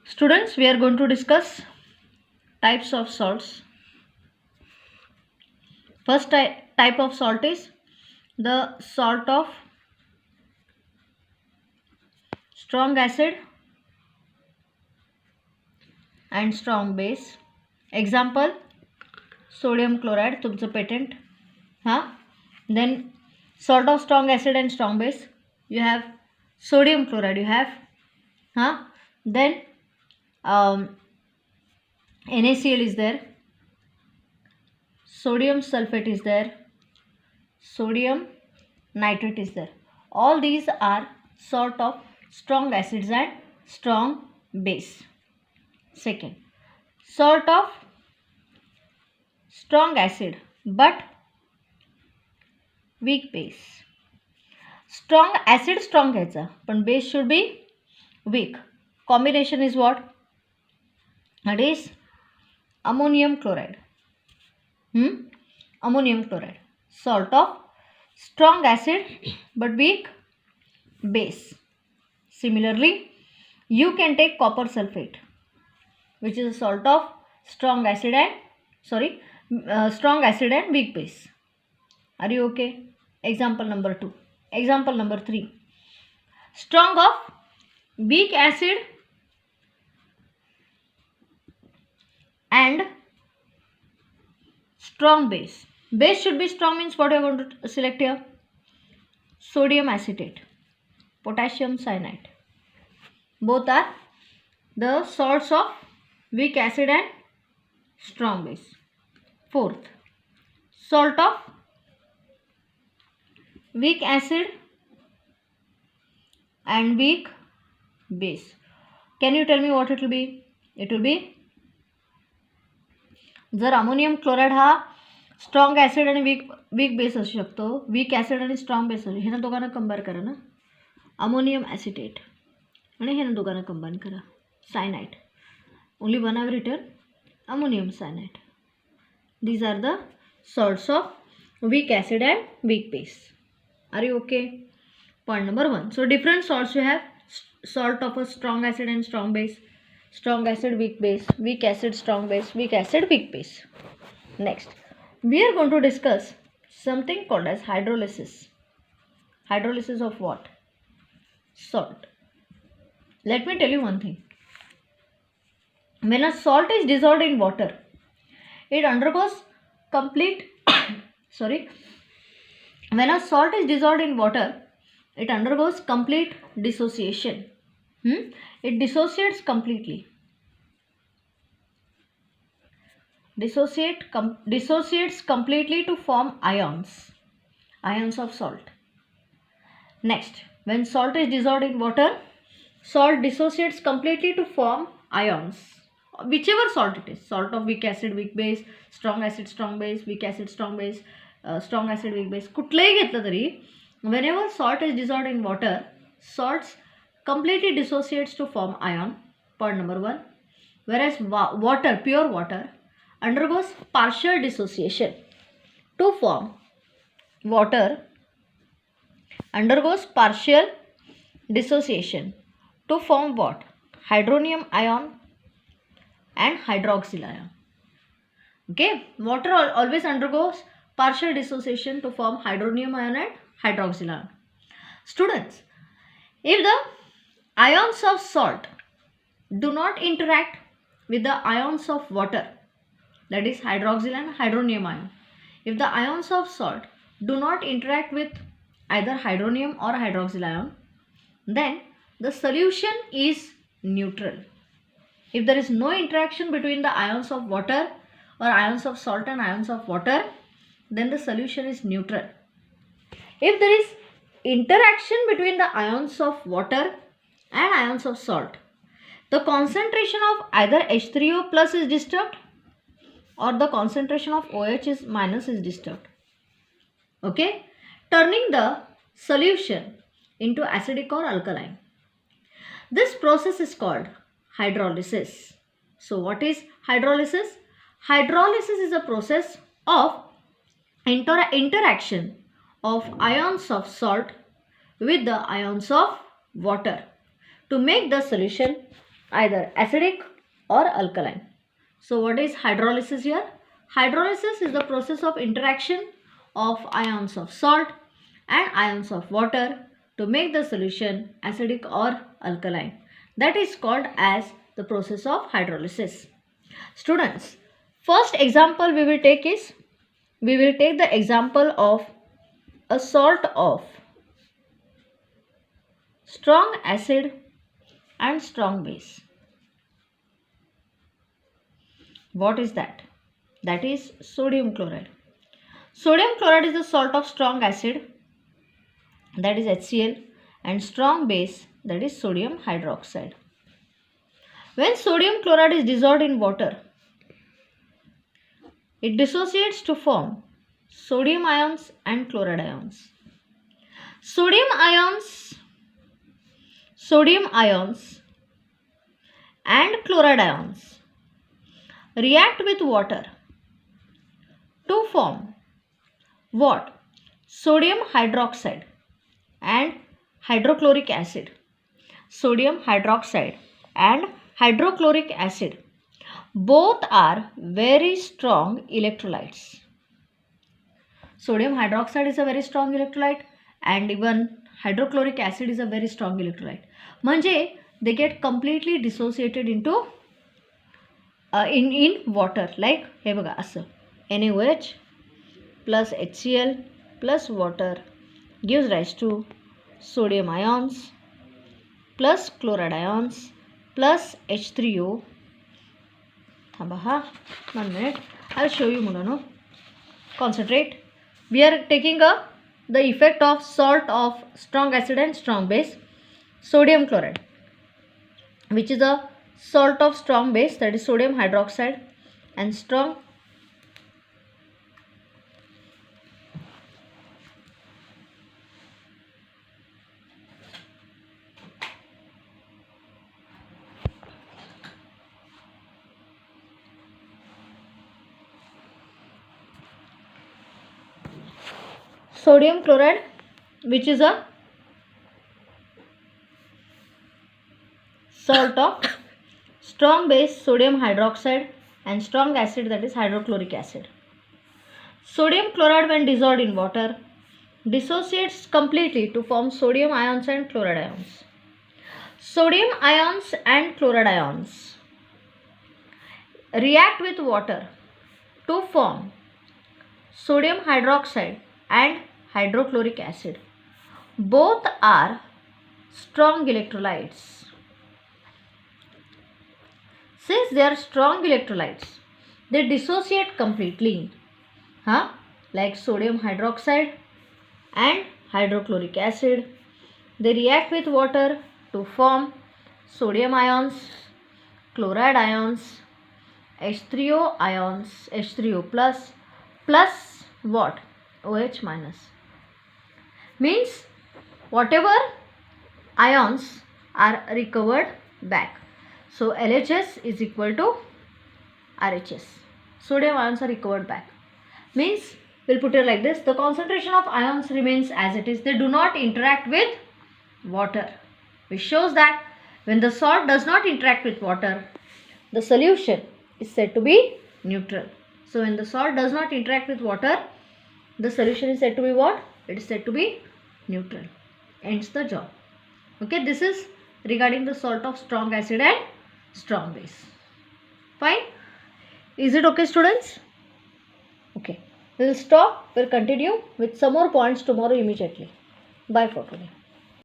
Students, we are going to discuss types of salts. First type of salt is the salt of strong acid and strong base. Example, sodium chloride, तुमचं patent. Then salt of strong acid and strong base. You have sodium chloride. You have. Then NaCl is there. Sodium sulfate is there. Sodium nitrate is there. All these are sort of strong acids and strong base. Second, sort of strong acid but weak base. Strong acid strong घ्यायचा पण base should be weak. Combination is what? That is ammonium chloride. Ammonium chloride, salt of strong acid but weak base. Similarly, you can take copper sulfate, which is a salt of strong acid and weak base. Are you okay? Example number 2. Example number 3. Strong of weak acid and strong base. Base should be strong means what you are going to select here? Sodium acetate, potassium cyanide. Both are the salts of weak acid and strong base. Fourth, salt of weak acid and weak base. Can you tell me what it will be? It will be, जर ammonium chloride हा strong acid आणि weak base असू शकतो, week acid आणि strong base असू, ह्यानं दोघांना combine करा ना, अमोनियम ॲसिटेट आणि ह्यानं दोघांना कंबाईन करा, cyanide. Only one have written ammonium cyanide. These are the salts of weak acid and weak base. Are you okay? Point number 1. So different salts you have. Salt of a strong acid and strong base, strong acid weak base, weak acid strong base, weak acid weak base. Next, we are going to discuss something called as hydrolysis. Hydrolysis of what? Salt. Let me tell you one thing. When a salt is dissolved in water, it undergoes complete when a salt is dissolved in water, it undergoes complete dissociation. It dissociates completely. Dissociates completely to form ions of salt. Next, when salt is dissolved in water, salt dissociates completely to form ions. Whichever salt it is, salt of weak acid, weak base, strong acid, strong base, weak acid, strong base, strong acid, weak base, कुठलंही घेतलं तरी, whenever salt is dissolved in water, salts completely dissociates to form ion. Point number 1. Whereas water, pure water, undergoes partial dissociation to form what? Hydronium ion and hydroxyl ion. Okay, water always undergoes partial dissociation to form hydronium ion and hydroxyl ion. Students, if the ions of salt do not interact with the ions of water, that is hydroxyl and hydronium ion, if the ions of salt do not interact with either hydronium or hydroxyl ion, then the solution is neutral. If there is no interaction between the ions of water or ions of salt and ions of water, then the solution is neutral. If there is interaction between the ions of water and ions of salt, the concentration of either H3O plus is disturbed or the concentration of OH is minus is disturbed. Okay, turning the solution into acidic or alkaline. This process is called hydrolysis. So what is hydrolysis? Hydrolysis is a process of interaction of ions of salt with the ions of water to make the solution either acidic or alkaline. So what is hydrolysis here? Hydrolysis is the process of interaction of ions of salt and ions of water to make the solution acidic or alkaline. That is called as the process of hydrolysis. Students, first example we will take the example of a salt of strong acid and strong base. What is that? That is sodium chloride. Sodium chloride is the salt of strong acid, that is HCl, and strong base, that is sodium hydroxide. When sodium chloride is dissolved in water, it dissociates to form sodium ions and chloride ions. Sodium ions and chloride ions react with water to form what? Sodium hydroxide and hydrochloric acid. Sodium hydroxide and hydrochloric acid both are very strong electrolytes. Sodium hydroxide is a very strong electrolyte and even hydrochloric acid is a very strong electrolyte. म्हणजे they get completely dissociated into in water, like हे बघा असं NaOH plus HCl plus water gives rise to sodium ions plus chloride ions plus H3O. थांबा हा 1 minute, I'll show you मुलांनो. Concentrate. We are taking the effect of salt of strong acid and strong base. Sodium chloride, which is a salt of strong base, that is sodium hydroxide, and strong sodium chloride, which is a salt of strong base sodium hydroxide and strong acid, that is hydrochloric acid. Sodium chloride when dissolved in water dissociates completely to form sodium ions and chloride ions. Sodium ions and chloride ions react with water to form sodium hydroxide and hydrochloric acid. Both are strong electrolytes. Since they are strong electrolytes, they dissociate completely, like sodium hydroxide and hydrochloric acid. They react with water to form sodium ions, chloride ions, H3O ions, H3O plus what? OH minus. Means whatever ions are recovered back. So LHS is equal to RHS. Sodium ions are recovered back. Means we'll put it like this. The concentration of ions remains as it is. They do not interact with water. Which shows that when the salt does not interact with water, the solution is said to be neutral. So when the salt does not interact with water, the solution is said to be what? It is said to be neutral. Ends the job. Okay, this is regarding the salt of strong acid and strong base. Fine. Is it okay, students? Okay. We will stop. We will continue with some more points tomorrow immediately. Bye for today.